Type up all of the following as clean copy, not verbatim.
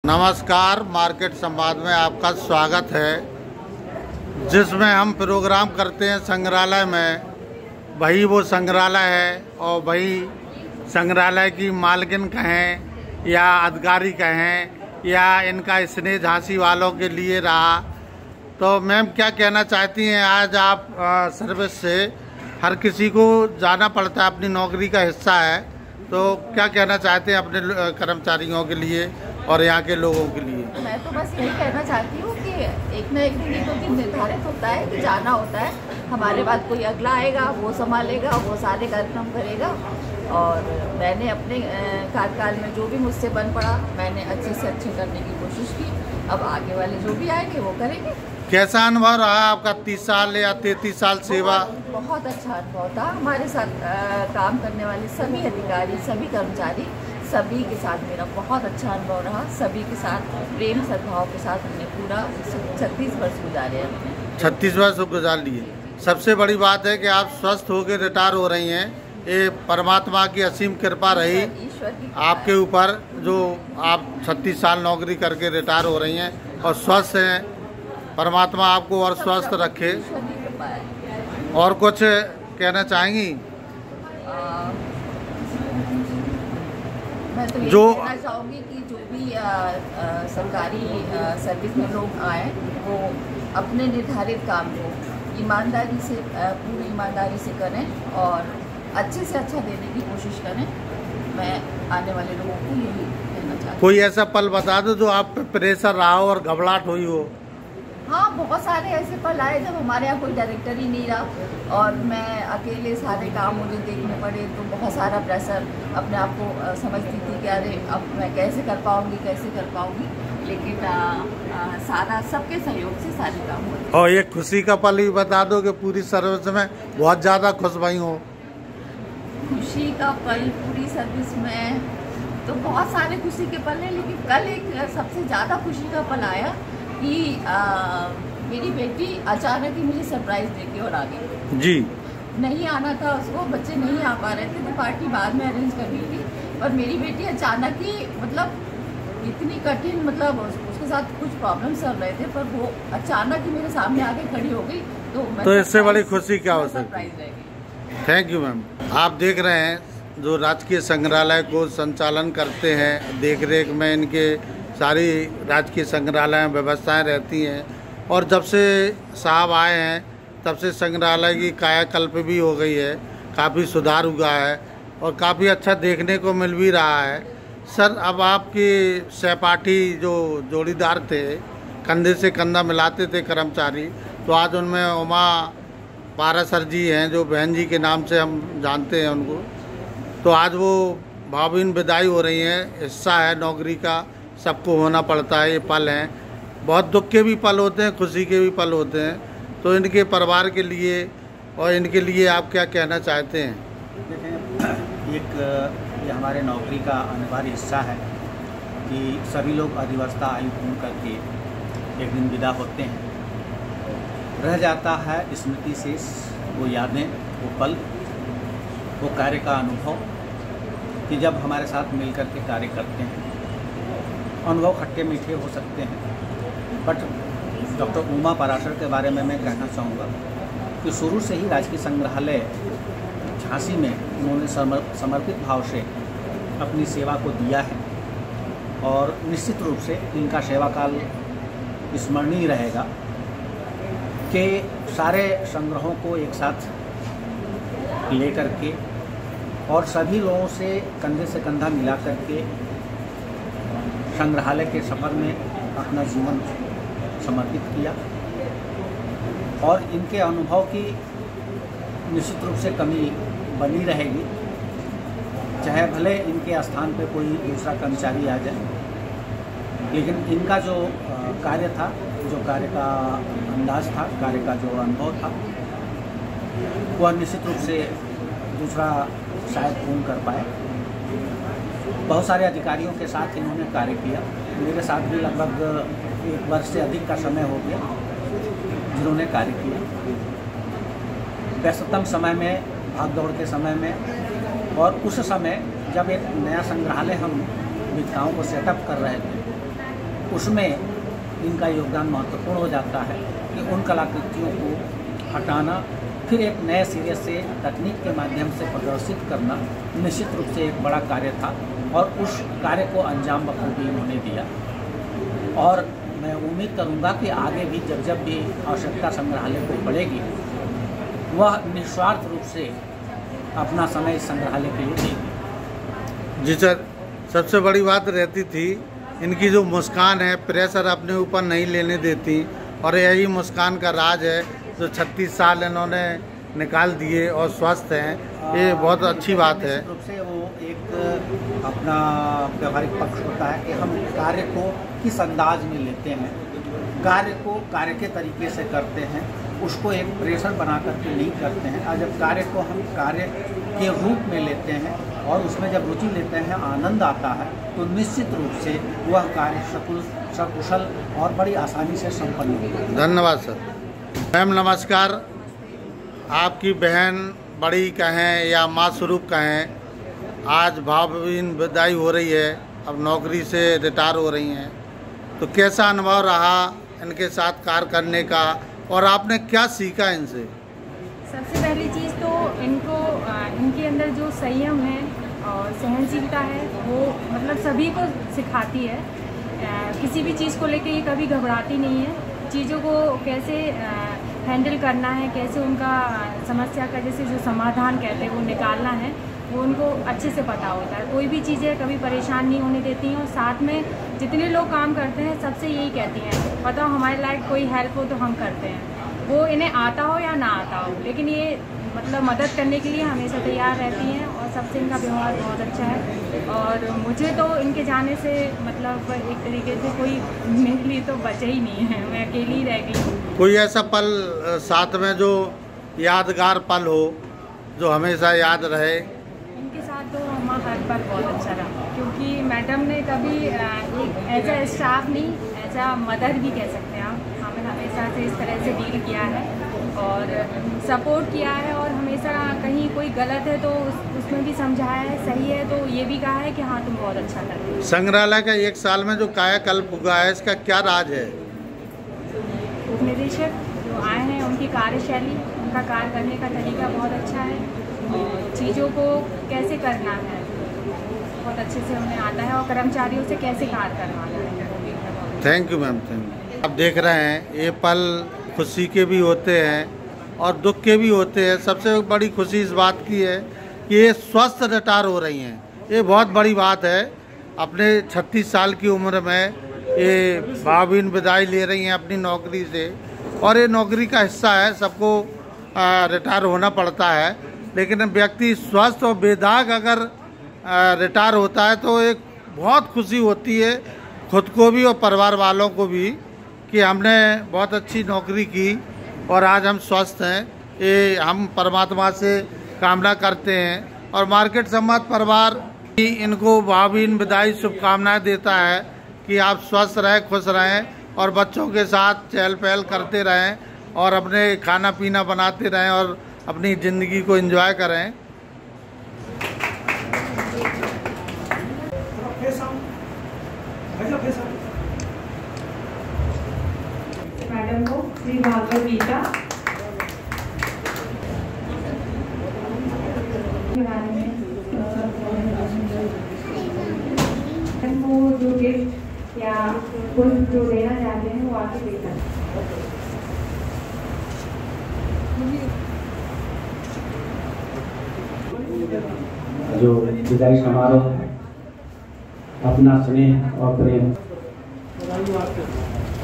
नमस्कार, मार्केट संवाद में आपका स्वागत है, जिसमें हम प्रोग्राम करते हैं संग्रहालय में। वही वो संग्रहालय है और वही संग्रहालय की मालकिन कहें या अधिकारी कहें या इनका स्नेह झांसी वालों के लिए रहा। तो मैम क्या कहना चाहती हैं? आज आप सर्विस से हर किसी को जाना पड़ता है, अपनी नौकरी का हिस्सा है, तो क्या कहना चाहते हैं अपने कर्मचारियों के लिए और यहाँ के लोगों के लिए? मैं तो बस यही कहना चाहती हूँ कि एक न एक दिन ये तो दिन निर्धारित होता है कि जाना होता है। हमारे बाद कोई अगला आएगा, वो संभालेगा, वो सारे कार्यक्रम करेगा। और मैंने अपने कार्यकाल में जो भी मुझसे बन पड़ा, मैंने अच्छे से अच्छे करने की कोशिश की। अब आगे वाले जो भी आएंगे वो करेंगे। कैसा अनुभव रहा आपका 30 साल या 33 साल सेवा? बहुत अच्छा अनुभव था। हमारे साथ काम करने वाले सभी अधिकारी, सभी कर्मचारी, सभी के साथ मेरा बहुत अच्छा अनुभव रहा। सभी के साथ प्रेम सद्भाव के साथ हमने पूरा 36 वर्ष गुजारे हैं। 36 वर्ष गुजार लिए। सबसे बड़ी बात है कि आप स्वस्थ होकर रिटायर हो रही हैं। ये परमात्मा की असीम कृपा रही आपके ऊपर, जो आप 36 साल नौकरी करके रिटायर हो रही हैं और स्वस्थ हैं। परमात्मा आपको और स्वस्थ रखे। और कुछ कहना चाहेंगी? मैं तो ये कहना चाहूँगी कि जो भी सरकारी सर्विस में लोग आए, वो अपने निर्धारित काम को ईमानदारी से, पूरी ईमानदारी से करें और अच्छे से अच्छा देने की कोशिश करें। मैं आने वाले लोगों को यही कहना चाहती हूँ। कोई ऐसा पल बता दो जो आप पे प्रेशर रहा हो और घबराहट हुई हो? हाँ, बहुत सारे ऐसे पल आए जब हमारे यहाँ कोई डायरेक्टर ही नहीं रहा और मैं अकेले सारे काम मुझे देखने पड़े। तो बहुत सारा प्रेशर, अपने आप को समझती थी कि अरे अब मैं कैसे कर पाऊँगी। लेकिन सारा सबके सहयोग से सारे काम हुए। और ये खुशी का पल भी बता दो कि पूरी सर्विस में बहुत ज़्यादा खुश भई हो। खुशी का पल पूरी सर्विस में तो बहुत सारे खुशी के पल हैं, लेकिन कल एक सबसे ज़्यादा खुशी का पल आया कि मेरी बेटी अचानक ही मुझे सरप्राइज देके और आ गई जी। नहीं आना था उसको, बच्चे नहीं आ पा रहे थे तो पार्टी बाद में अरेंज करनी थी। और मेरी बेटी अचानक ही, मतलब इतनी कठिन, मतलब उसके साथ कुछ प्रॉब्लम चल रहे थे, पर वो अचानक ही मेरे सामने आके खड़ी हो गई। तो इससे बड़ी खुशी क्या हो सकती है? Thank you ma'am. आप देख रहे हैं जो राजकीय संग्रहालय को संचालन करते हैं, देख रेख में इनके सारी राजकीय संग्रहालय में व्यवस्थाएं रहती हैं। और जब से साहब आए हैं तब से संग्रहालय की कायाकल्प भी हो गई है, काफ़ी सुधार हुआ है और काफ़ी अच्छा देखने को मिल भी रहा है। सर, अब आपके सहपाठी जो जोड़ीदार थे, कंधे से कंधा मिलाते थे कर्मचारी, तो आज उनमें उमा पारासर जी हैं, जो बहन जी के नाम से हम जानते हैं उनको, तो आज वो भावहीन विदाई हो रही हैं। हिस्सा है नौकरी का, सबको होना पड़ता है। ये पल हैं, बहुत दुख के भी पल होते हैं, खुशी के भी पल होते हैं। तो इनके परिवार के लिए और इनके लिए आप क्या कहना चाहते हैं? देखें, ये हमारे नौकरी का अनिवार्य हिस्सा है कि सभी लोग अधिवस्था आयु पूर्ण करके एक दिन विदा होते हैं। रह जाता है स्मृति से वो यादें, वो पल, वो कार्य का अनुभव कि जब हमारे साथ मिलकर के कार्य करते हैं। अनुभव खट्टे मीठे हो सकते हैं, बट डॉक्टर उमा पाराशर के बारे में मैं कहना चाहूँगा कि शुरू से ही राजकीय संग्रहालय झांसी में उन्होंने समर्पित भाव से अपनी सेवा को दिया है और निश्चित रूप से इनका सेवा काल स्मरणीय रहेगा कि सारे संग्रहों को एक साथ लेकर के और सभी लोगों से कंधे से कंधा मिला करके संग्रहालय के सफर में अपना जीवन समर्पित किया। और इनके अनुभव की निश्चित रूप से कमी बनी रहेगी, चाहे भले इनके स्थान पे कोई दूसरा कर्मचारी आ जाए। लेकिन इनका जो कार्य था, जो कार्य का अंदाज था, कार्य का जो अनुभव था, वह निश्चित रूप से दूसरा शायद पूर्ण कर पाए। बहुत सारे अधिकारियों के साथ इन्होंने कार्य किया। मेरे साथ भी लगभग 1 वर्ष से अधिक का समय हो गया जिन्होंने कार्य किया। व्यस्ततम समय में, भागदौड़ के समय में और उस समय जब एक नया संग्रहालय हम विक्रेताओं को सेटअप कर रहे थे, उसमें इनका योगदान महत्वपूर्ण हो जाता है कि उन कलाकृतियों को हटाना, फिर एक नए सिरे से तकनीक के माध्यम से प्रदर्शित करना निश्चित रूप से एक बड़ा कार्य था और उस कार्य को अंजाम बखूबी उन्होंने दिया। और मैं उम्मीद करूंगा कि आगे भी जब भी आवश्यकता संग्रहालय को पड़ेगी, वह निस्वार्थ रूप से अपना समय इस संग्रहालय के लिए देगी। जी सर, सबसे बड़ी बात रहती थी इनकी जो मुस्कान है, प्रेशर अपने ऊपर नहीं लेने देती, और यही मुस्कान का राज है जो 36 साल इन्होंने निकाल दिए और स्वस्थ हैं। ये बहुत अच्छी बात है। निश्चित रूप से वो एक अपना व्यवहारिक पक्ष होता है कि हम कार्य को किस अंदाज में लेते हैं, कार्य को कार्य के तरीके से करते हैं, उसको एक प्रेशर बना करके नहीं करते हैं। और जब कार्य को हम कार्य के रूप में लेते हैं और उसमें जब रुचि लेते हैं, आनंद आता है, तो निश्चित रूप से वह कार्य सकुशल और बड़ी आसानी से संपन्न होता है। धन्यवाद सर। मैम नमस्कार। आपकी बहन बड़ी कहें या माँ स्वरूप कहें, आज भावभीनी विदाई हो रही है, अब नौकरी से रिटायर हो रही हैं, तो कैसा अनुभव रहा इनके साथ कार्य करने का और आपने क्या सीखा इनसे? सबसे पहली चीज़ तो इनके अंदर जो संयम है और सहनशीलता है, वो मतलब सभी को सिखाती है। किसी भी चीज़ को लेके ये कभी घबराती नहीं है। चीज़ों को कैसे हैंडल करना है, कैसे उनका समस्या का जैसे जो समाधान कहते हैं वो निकालना है, वो उनको अच्छे से पता होता है। कोई भी चीज़ें कभी परेशान नहीं होने देती हैं। और साथ में जितने लोग काम करते हैं सबसे यही कहती हैं, बताओ हमारे लायक कोई हेल्प हो तो हम करते हैं, वो इन्हें आता हो या ना आता हो, लेकिन ये मतलब मदद करने के लिए हमेशा तैयार रहती हैं। और सबसे इनका व्यवहार बहुत अच्छा है। और मुझे तो इनके जाने से मतलब एक तरीके से कोई मेरे लिए तो बचा ही नहीं है, मैं अकेली ही रह गई हूँ। कोई ऐसा पल साथ में जो यादगार पल हो, जो हमेशा याद रहे? इनके साथ तो हमारा हर पल बहुत अच्छा रहा, क्योंकि मैडम ने कभी एक एज ए स्टाफ नहीं, एज ए मदर भी कह सकते हैं आप, हमें हमेशा से इस तरह से डील किया है और सपोर्ट किया है। और हमेशा कहीं कोई गलत है तो उसमें भी समझाया है, सही है तो ये भी कहा है कि हाँ तुम बहुत अच्छा कर रहे हो। संग्रहालय का 1 साल में जो कायाकल्प हुआ है, इसका क्या राज है? उपनिदेशक जो आए हैं उनकी कार्यशैली, उनका कार्य करने का तरीका बहुत अच्छा है और चीज़ों को कैसे करना है बहुत अच्छे से उन्हें आता है, और कर्मचारियों से कैसे कार्य करवाना है। Thank you ma'am, thank you. आप देख रहे हैं ये पल खुशी के भी होते हैं और दुख के भी होते हैं। सबसे बड़ी खुशी इस बात की है कि ये स्वस्थ रिटायर हो रही हैं, ये बहुत बड़ी बात है। अपने 36 साल की उम्र में ये भावभीनी विदाई ले रही हैं अपनी नौकरी से, और ये नौकरी का हिस्सा है, सबको रिटायर होना पड़ता है। लेकिन व्यक्ति स्वस्थ और बेदाग अगर रिटायर होता है तो एक बहुत खुशी होती है, खुद को भी और परिवार वालों को भी, कि हमने बहुत अच्छी नौकरी की और आज हम स्वस्थ हैं। ये हम परमात्मा से कामना करते हैं और मार्केट समाज परिवार भी इनको भावभीनी विदाई शुभकामनाएं देता है कि आप स्वस्थ रहें, खुश रहें और बच्चों के साथ चहल पहल करते रहें और अपने खाना पीना बनाते रहें और अपनी ज़िंदगी को एंजॉय करें। मैडम को श्री भागवत गीता के बारे में वो जो गिफ्ट या कुछ जो देना चाहते हैं वो आके देता है। जो विदाई समारोह अपना स्नेह और प्रेम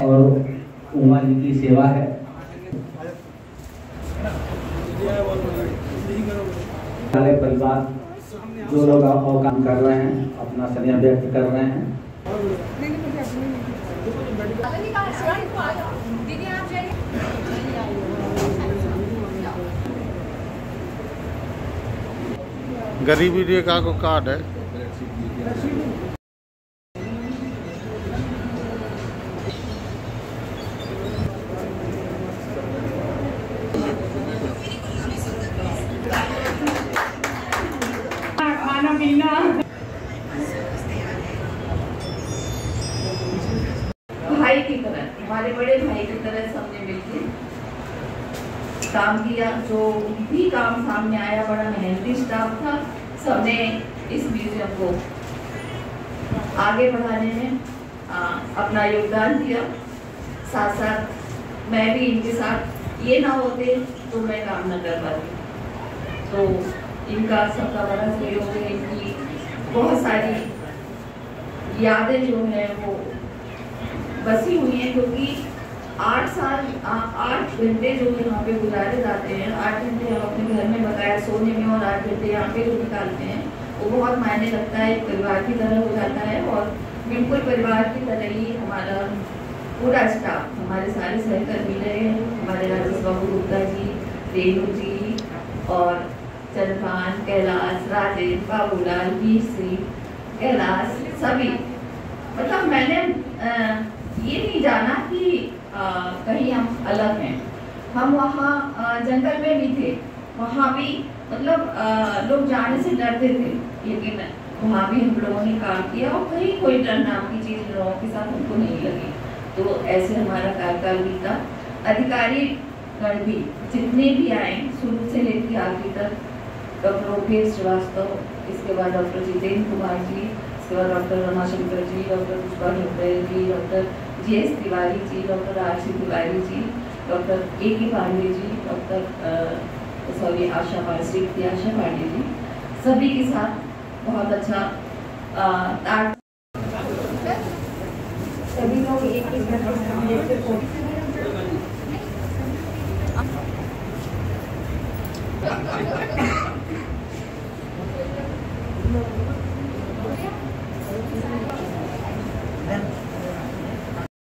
और उमा जी की सेवा है। परिवार जो लोग और काम कर रहे हैं, अपना स्नेह व्यक्त कर रहे हैं। गरीबी रेखा को कार्ड है। हमारे बड़े भाई की तरह सबने मिलकर काम किया। जो भी काम सामने आया, बड़ा मेहनती स्टाफ था, सबने इस म्यूजियम को आगे बढ़ाने में अपना योगदान दिया। साथ साथ मैं भी इनके साथ, ये ना होते तो मैं काम न कर पाती। तो इनका सबका बड़ा सहयोग है। इनकी बहुत सारी यादें जो हैं वो बसी हुई हैं, क्योंकि 8 घंटे जो यहाँ पे गुजारे जाते हैं, 8 घंटे हम अपने घर में बकाया सोने में और 8 घंटे यहाँ पे जो निकालते हैं, वो बहुत मायने लगता है। एक परिवार की तरह हो जाता है और बिल्कुल परिवार की तरह ही हमारा पूरा स्टाफ, हमारे सारे सहकर्मी रहे। हमारे राजेश बाबू गुप्ता जी, रेणु जी और चंद्रभान, कैलाश, राजेश, बाबूलाल, वीर सिंह, कैलाश, सभी, मतलब मैंने ये नहीं जाना कि कहीं हम अलग हैं। हम वहाँ जंगल में भी थे, वहाँ भी मतलब लोग जाने से डरते थे, लेकिन वहाँ भी हम लोगों ने काम किया और कहीं कोई डर नाम की चीज़ लोगों के साथ हमको नहीं लगी। तो ऐसे हमारा कार्यकाल बीता। अधिकारी गण भी जितने भी आए, शुरू से लेकर आखिर तक, डॉक्टर ओपीएस श्रीवास्तव, इसके बाद डॉक्टर जितेंद्र कुमार जी, इसके बाद डॉक्टर रमाशंकर जी, डॉक्टर पुष्पा पटेल जी, doctor GS Tiwari ji, doctor RC Tiwari ji, doctor A K. Pandey ji, आशा पांडे जी, सभी के साथ बहुत अच्छा सभी लोग एक